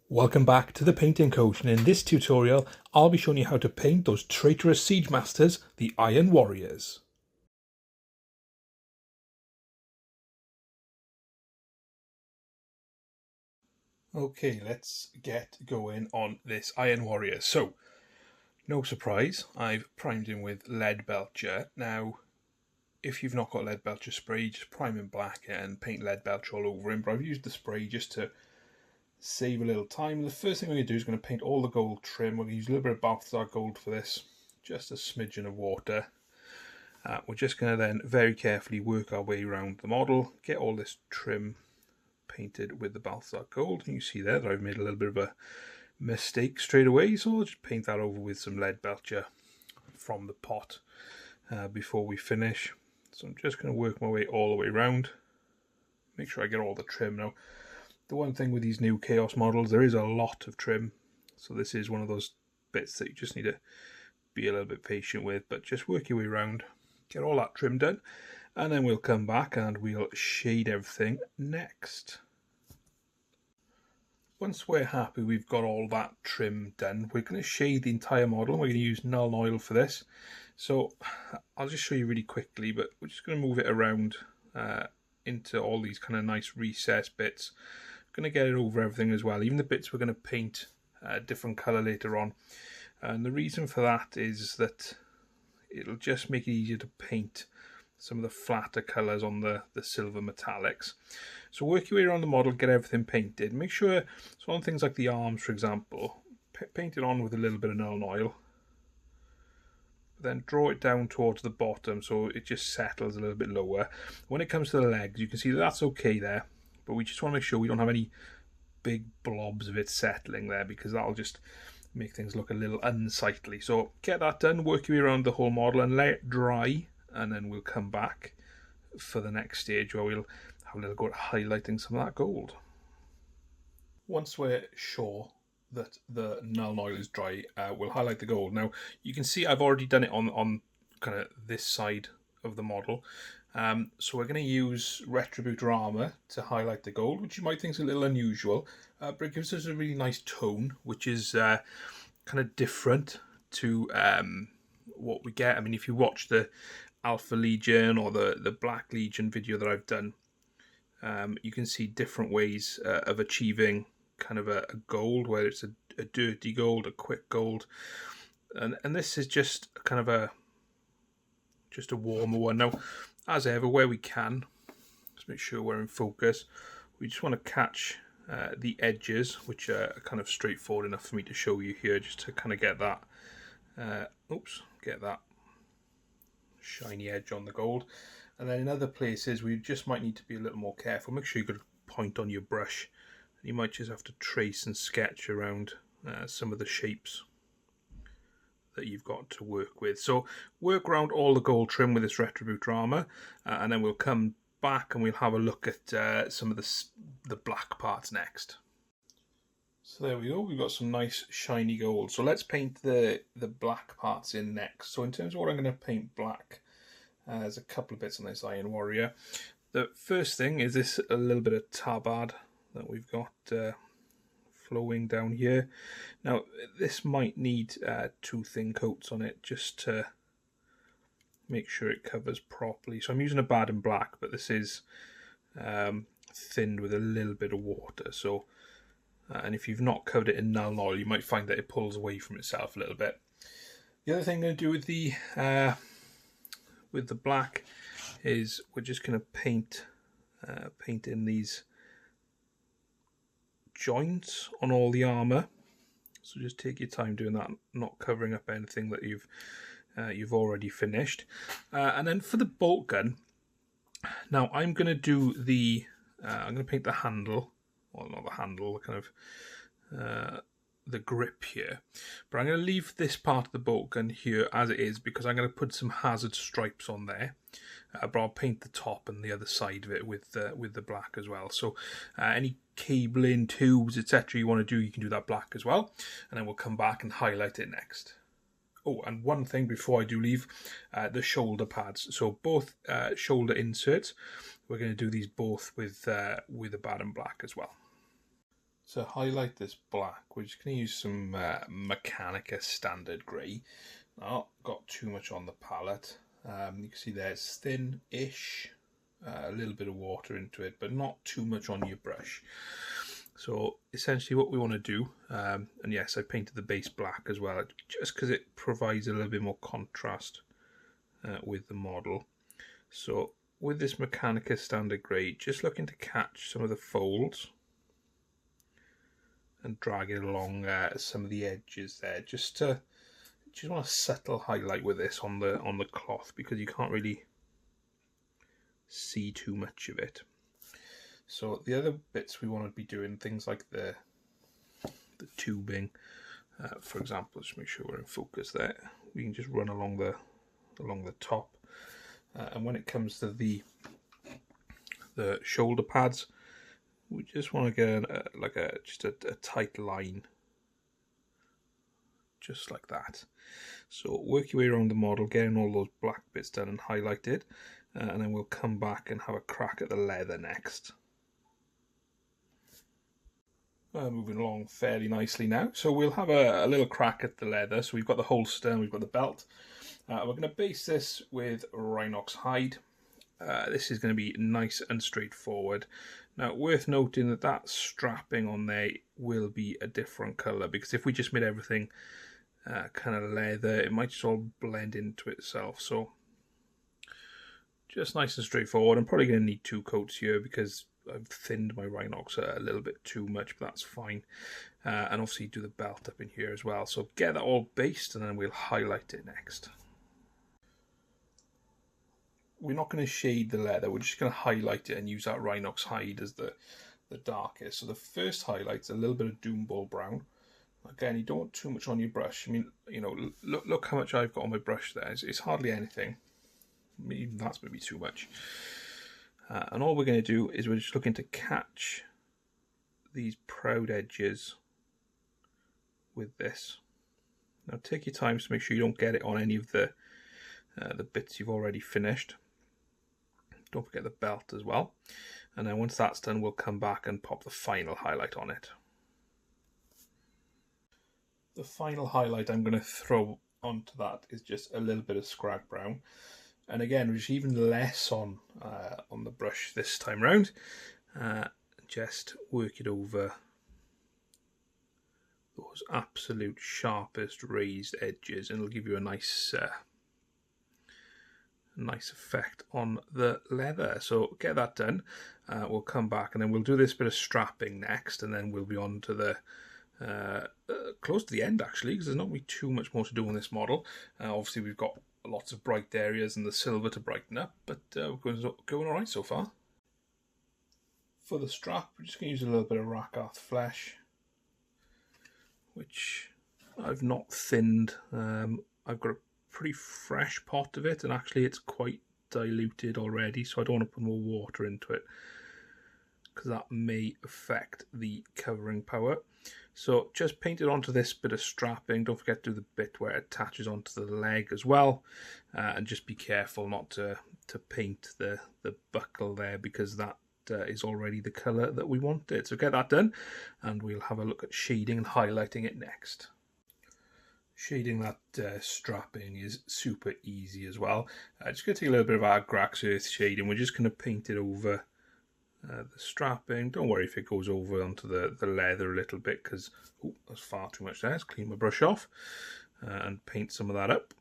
Welcome back to the Painting Coach, and in this tutorial I'll be showing you how to paint those traitorous siege masters, the Iron Warriors. Okay, let's get going on this Iron Warrior. So, no surprise, I've primed him with Leadbelcher. Now, if you've not got Leadbelcher spray, just prime him black and paint Leadbelcher all over him, but I've used the spray just to save a little time. The first thing we're going to do is going to paint all the gold trim. We're going to use a little bit of Balthasar Gold for this, just a smidgen of water. We're just going to then very carefully work our way around the model, get all this trim painted with the Balthasar Gold. And you see there that I've made a little bit of a mistake straight away, so I'll just paint that over with some Leadbelcher from the pot before we finish. So I'm just going to work my way all the way around, make sure I get all the trim. Now, the one thing with these new Chaos models, there is a lot of trim, so this is one of those bits that you just need to be a little bit patient with, but just work your way around, get all that trim done, and then we'll come back and we'll shade everything next. Once we're happy we've got all that trim done, we're going to shade the entire model. We're going to use Nuln Oil for this, so I'll just show you really quickly, but we're just going to move it around into all these kind of nice recessed bits. Going to get it over everything as well, even the bits we're going to paint a different colour later on. And the reason for that is that it'll just make it easier to paint some of the flatter colours on the silver metallics. So work your way around the model, get everything painted. Make sure, so on things like the arms for example, paint it on with a little bit of Nuln Oil. Then draw it down towards the bottom so it just settles a little bit lower. When it comes to the legs, you can see that's okay there, but we just want to make sure we don't have any big blobs of it settling there, because that'll just make things look a little unsightly. So get that done, work your way around the whole model and let it dry, and then we'll come back for the next stage where we'll have a little go at highlighting some of that gold. Once we're sure that the Nuln Oil is dry, we'll highlight the gold. Now you can see I've already done it on kind of this side of the model. So we're going to use Retributor Armour to highlight the gold, which you might think is a little unusual, but it gives us a really nice tone, which is kind of different to what we get. I mean, if you watch the Alpha Legion or the Black Legion video that I've done, you can see different ways of achieving kind of a gold, whether it's a dirty gold, a quick gold, and this is just kind of just a warmer one. Now, as ever, where we can, just make sure we're in focus. We just want to catch the edges, which are kind of straightforward enough for me to show you here, just to kind of get that, get that shiny edge on the gold. And then in other places, we just might need to be a little more careful. Make sure you've got a point on your brush. You might just have to trace and sketch around some of the shapes that you've got to work with. So work around all the gold trim with this Retributor Armour, and then we'll come back and we'll have a look at some of the black parts next. So there we go, we've got some nice shiny gold. So let's paint the black parts in next. So in terms of what I'm going to paint black, there's a couple of bits on this Iron Warrior. The first thing is this a little bit of tabard that we've got flowing down here. Now this might need 2 thin coats on it just to make sure it covers properly. So I'm using Abaddon Black, but this is thinned with a little bit of water. So and if you've not covered it in Nuln Oil, you might find that it pulls away from itself a little bit. The other thing I'm going to do with the black is we're just going to paint in these joints on all the armour. So just take your time doing that, not covering up anything that you've already finished. And then for the bolt gun, now I'm going to do I'm going to paint the handle, well not the handle, the kind of the grip here, but I'm going to leave this part of the bolt gun here as it is because I'm going to put some hazard stripes on there. But I'll paint the top and the other side of it with the black as well. So any cabling, tubes, etc. you want to do, you can do that black as well. And then we'll come back and highlight it next. Oh, and one thing before I do leave, the shoulder pads. So both shoulder inserts, we're going to do these both with Abaddon Black as well. To highlight this black, we're just going to use some Mechanicus standard grey. Not got too much on the palette. You can see there it's thin-ish, a little bit of water into it, but not too much on your brush. So essentially what we want to do, and yes, I painted the base black as well, just because it provides a little bit more contrast with the model. So with this Mechanicus standard grey, just looking to catch some of the folds and drag it along some of the edges there, just want a subtle highlight with this on the cloth, because you can't really see too much of it. So the other bits we want to be doing, things like the tubing, for example. Just make sure we're in focus there. We can just run along the top, and when it comes to the shoulder pads, we just want to get just a tight line, just like that. So work your way around the model, getting all those black bits done and highlighted, and then we'll come back and have a crack at the leather next. Moving along fairly nicely now. So we'll have a little crack at the leather. So we've got the holster and we've got the belt. We're going to base this with Rhinox Hide. This is going to be nice and straightforward. Now, worth noting that strapping on there will be a different colour, because if we just made everything kind of leather, it might just all blend into itself. So just nice and straightforward. I'm probably going to need 2 coats here because I've thinned my Rhinox a little bit too much, but that's fine. And obviously do the belt up in here as well. So get that all based and then we'll highlight it next. We're not going to shade the leather, we're just going to highlight it and use that Rhinox Hide as the darkest. So the first highlight's a little bit of Doombull Brown. Again, you don't want too much on your brush. I mean, you know, look how much I've got on my brush there. It's hardly anything. Even that's maybe too much. And all we're going to do is we're just looking to catch these proud edges with this. Now take your time to make sure you don't get it on any of the bits you've already finished. Don't forget the belt as well. And then once that's done, we'll come back and pop the final highlight on it. The final highlight I'm going to throw onto that is just a little bit of Skrag Brown. And again, there's even less on the brush this time round. Just work it over those absolute sharpest raised edges, and it'll give you a nice effect on the leather. So get that done. We'll come back and then we'll do this bit of strapping next, and then we'll be on to the close to the end actually, because there's not really too much more to do on this model. Obviously we've got lots of bright areas and the silver to brighten up, but we're going alright so far. For the strap, we're just going to use a little bit of Rakarth Flesh, which I've not thinned. I've got a pretty fresh pot of it, and actually it's quite diluted already, so I don't want to put more water into it because that may affect the covering power. So just paint it onto this bit of strapping. Don't forget to do the bit where it attaches onto the leg as well, and just be careful not to paint the buckle there, because that is already the colour that we wanted. So get that done and we'll have a look at shading and highlighting it next. Shading that strapping is super easy as well. Just going to take a little bit of Agrax Earthshade and we're just going to paint it over the strapping. Don't worry if it goes over onto the leather a little bit, because there's far too much there. Let's clean my brush off and paint some of that up.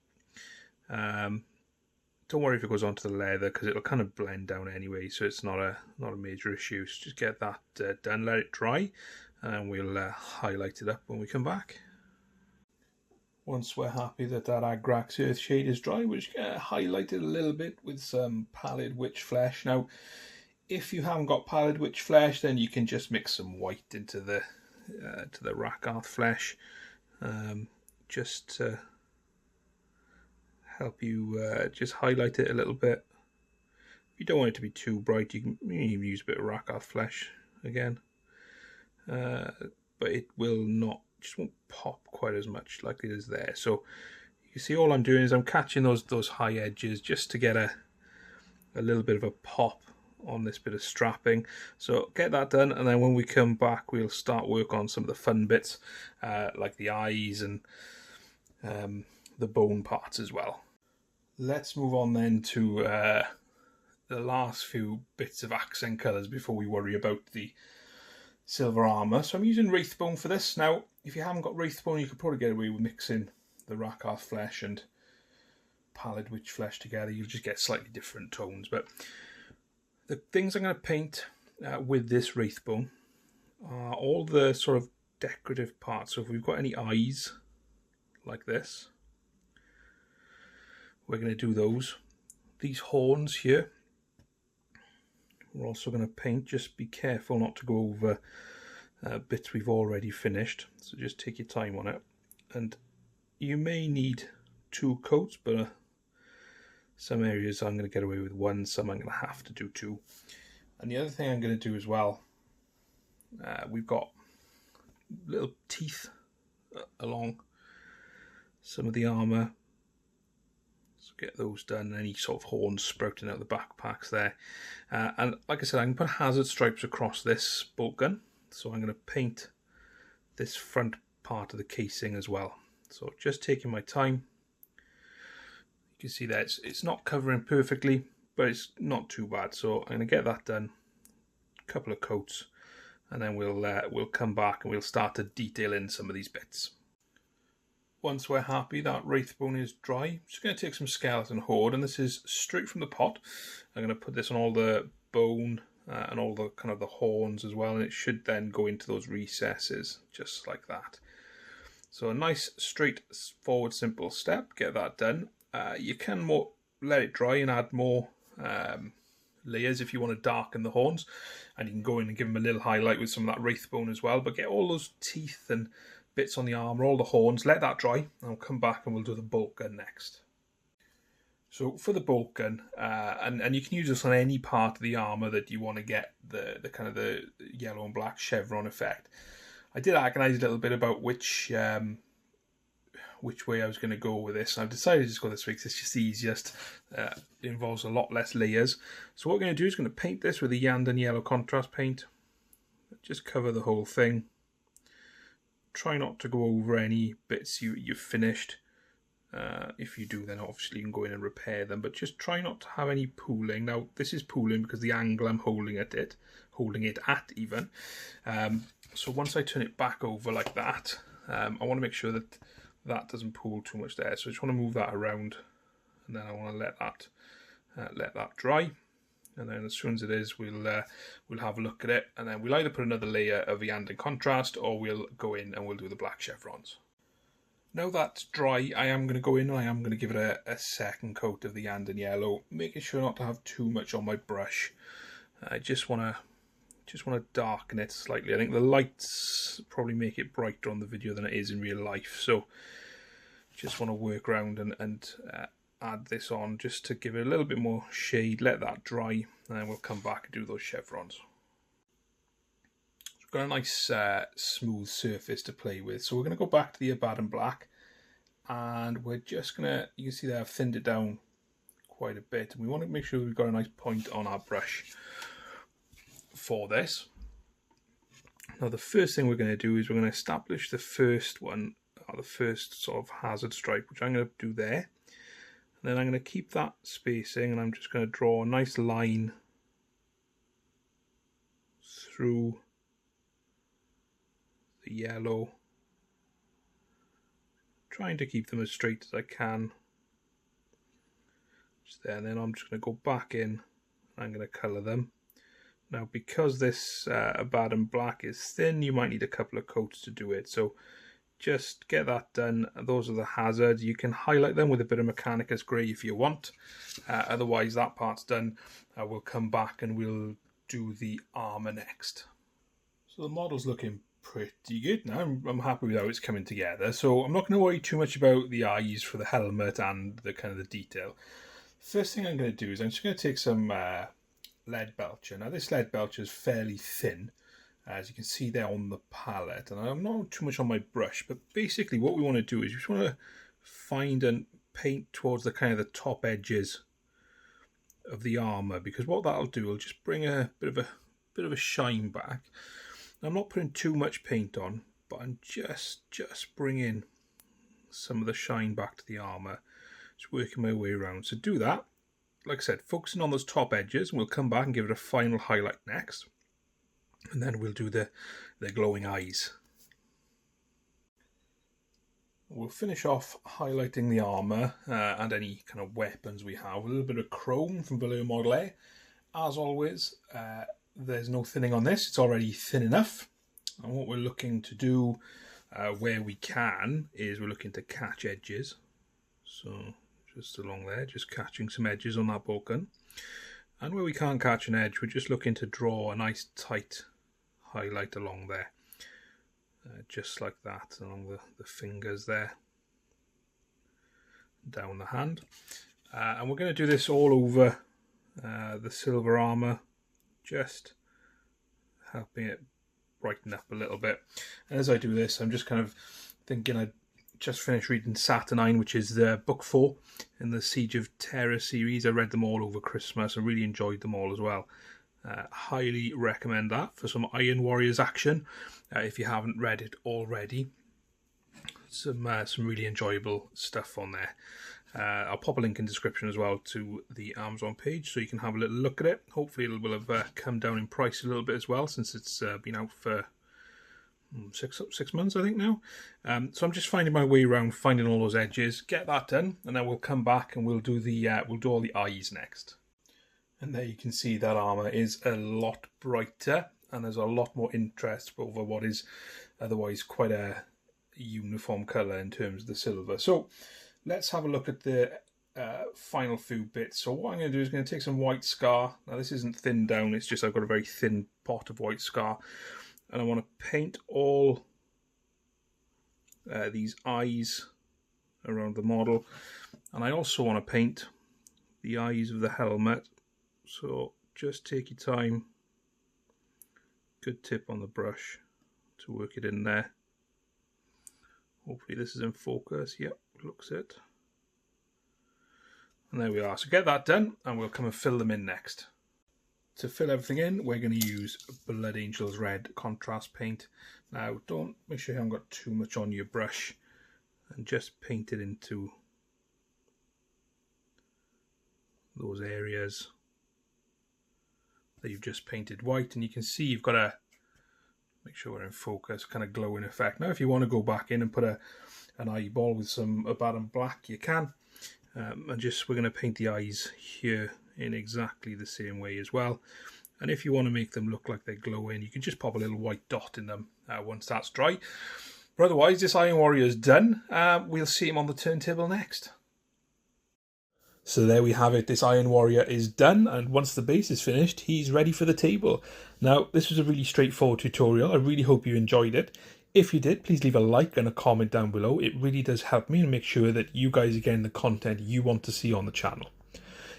Don't worry if it goes onto the leather, because it'll kind of blend down anyway, so it's not a major issue. So just get that done, let it dry, and we'll highlight it up when we come back. Once we're happy that Agrax Earthshade is dry, we're just going to highlight it a little bit with some Pallid Wych Flesh. Now, if you haven't got Pallid Wych Flesh, then you can just mix some white into the to the Rakarth Flesh, just to help you just highlight it a little bit. If you don't want it to be too bright, you can even use a bit of Rakarth Flesh again, but it will not, just won't pop quite as much like it is there. So you see, all I'm doing is I'm catching those high edges just to get a little bit of a pop on this bit of strapping. So get that done, and then when we come back we'll start work on some of the fun bits, like the eyes and the bone parts as well. Let's move on then to the last few bits of accent colours before we worry about the silver armour. So I'm using Wraithbone for this. Now, if you haven't got Wraithbone, you could probably get away with mixing the Rakarth Flesh and Pallid Witch Flesh together. You'll just get slightly different tones. But the things I'm going to paint with this Wraithbone are all the sort of decorative parts. So if we've got any eyes like this, we're going to do those. These horns here, we're also going to paint. Just be careful not to go over bits we've already finished. So just take your time on it. And you may need 2 coats, but some areas I'm going to get away with 1, some I'm going to have to do 2. And the other thing I'm going to do as well, we've got little teeth along some of the armour. So get those done, any sort of horns sprouting out the backpacks there. And like I said, I can put hazard stripes across this bolt gun. So I'm going to paint this front part of the casing as well. So just taking my time. You can see that it's not covering perfectly, but it's not too bad. So I'm going to get that done, a couple of coats, and then we'll come back and we'll start to detail in some of these bits. Once we're happy that Wraithbone is dry, I'm just going to take some Skeleton Horde, and this is straight from the pot. I'm going to put this on all the bone and all the kind of the horns as well, and it should then go into those recesses just like that. So a nice straight forward simple step, get that done. You can let it dry and add more layers if you want to darken the horns, and you can go in and give them a little highlight with some of that Wraithbone as well, but get all those teeth and bits on the armour, all the horns, let that dry, and I'll come back and we'll do the bolt gun next. So for the bolt gun, and you can use this on any part of the armour that you want to get the kind of the yellow and black chevron effect. I did agonise a little bit about which way I was going to go with this. I've decided to just go this way because it's just the easiest. It involves a lot less layers. So what we're going to do is going to paint this with the Iyanden Yellow contrast paint. Just cover the whole thing. Try not to go over any bits you've finished. If you do, then obviously you can go in and repair them, but just try not to have any pooling. Now this is pooling because the angle I'm holding it at even. So once I turn it back over like that, I want to make sure that that doesn't pool too much there. So I just want to move that around, and then I want to let that dry. And then as soon as it is, we'll have a look at it, and then we'll either put another layer of Iyanden contrast, or we'll go in and we'll do the black chevrons. Now that's dry, I am going to go in and I am going to give it a second coat of the Iyanden Yellow, making sure not to have too much on my brush. I just want to darken it slightly. I think the lights probably make it brighter on the video than it is in real life, so just want to work around and add this on just to give it a little bit more shade, let that dry, and then we'll come back and do those chevrons. So we've got a nice smooth surface to play with, so we're going to go back to the Abaddon Black, and we're just going to, you can see there I've thinned it down quite a bit, and we want to make sure we've got a nice point on our brush for this. Now the first thing we're going to do is we're going to establish the first one, or the first sort of hazard stripe, which I'm going to do there. Then I'm going to keep that spacing, and I'm just going to draw a nice line through the yellow, trying to keep them as straight as I can. Just there, and then I'm just going to go back in, and I'm going to colour them. Now because this Abaddon Black is thin, you might need a couple of coats to do it, so just get that done. Those are the hazards. You can highlight them with a bit of Mechanicus grey if you want. Otherwise, that part's done. We'll come back and we'll do the armour next. So the model's looking pretty good now. I'm happy with how it's coming together. So I'm not going to worry too much about the eyes for the helmet and the kind of the detail. First thing I'm going to do is I'm just going to take some Leadbelcher. Now this Leadbelcher is fairly thin, as you can see there on the palette, and I'm not too much on my brush, but basically what we want to do is we just want to find and paint towards the kind of the top edges the armour, because what that'll do will just bring a bit of a shine back. Now, I'm not putting too much paint on, but I'm just bringing some of the shine back to the armour, just working my way around. So do that, like I said, focusing on those top edges, and we'll come back and give it a final highlight next, and then we'll do the glowing eyes. We'll finish off highlighting the armour and any kind of weapons we have. A little bit of chrome from Valeur Model A. As always, there's no thinning on this. It's already thin enough. And what we're looking to do where we can is we're looking to catch edges. So just along there, just catching some edges on that bokken. And where we can't catch an edge, we're just looking to draw a nice tight highlight along there. Just like that, along the fingers there, down the hand. And we're going to do this all over the silver armour, just helping it brighten up a little bit. And as I do this, I'm just kind of thinking I just finished reading Saturnine, which is book 4 in the Siege of Terra series. I read them all over Christmas. I really enjoyed them all as well. Highly recommend that for some Iron Warriors action if you haven't read it already. Some really enjoyable stuff on there. I'll pop a link in the description as well to the Amazon page so you can have a little look at it. Hopefully it will have come down in price a little bit as well, since it's been out for 6 months I think now. So I'm just finding my way around, finding all those edges, get that done, and then we'll come back and we'll do all the eyes next. And there you can see that armour is a lot brighter, and there's a lot more interest over what is otherwise quite a uniform colour in terms of the silver. So let's have a look at the final few bits. So what I'm going to do is going to take some white scar. Now this isn't thinned down, it's just I've got a very thin pot of white scar, and I want to paint all these eyes around the model, and I also want to paint the eyes of the helmet. So just take your time, good tip on the brush to work it in there. Hopefully this is in focus. Yep, looks it. And there we are. So get that done and we'll come and fill them in next. To fill everything in, we're going to use Blood Angels Red contrast paint. Now make sure you haven't got too much on your brush, and just paint it into those areas that you've just painted white. And you can see you've got to make sure we're in focus, kind of glowing effect. Now if you want to go back in and put an eyeball with some Abaddon Black, you can. And we're going to paint the eyes here in exactly the same way as well. And if you want to make them look like they're glowing, you can just pop a little white dot in them once that's dry. But otherwise, this Iron Warrior is done. We'll see him on the turntable next. So there we have it, this Iron Warrior is done, and once the base is finished, he's ready for the table. Now, this was a really straightforward tutorial. I really hope you enjoyed it. If you did, please leave a like and a comment down below. It really does help me and make sure that you guys are getting the content you want to see on the channel.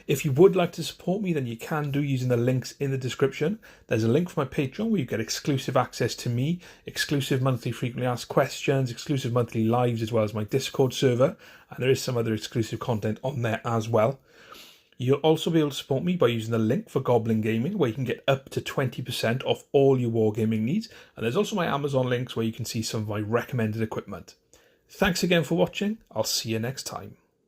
If you would like to support me, then you can do using the links in the description. There's a link for my Patreon where you get exclusive access to me, exclusive monthly frequently asked questions, exclusive monthly lives, as well as my Discord server. And there is some other exclusive content on there as well. You'll also be able to support me by using the link for Goblin Gaming, where you can get up to 20% off all your wargaming needs. And there's also my Amazon links where you can see some of my recommended equipment. Thanks again for watching. I'll see you next time.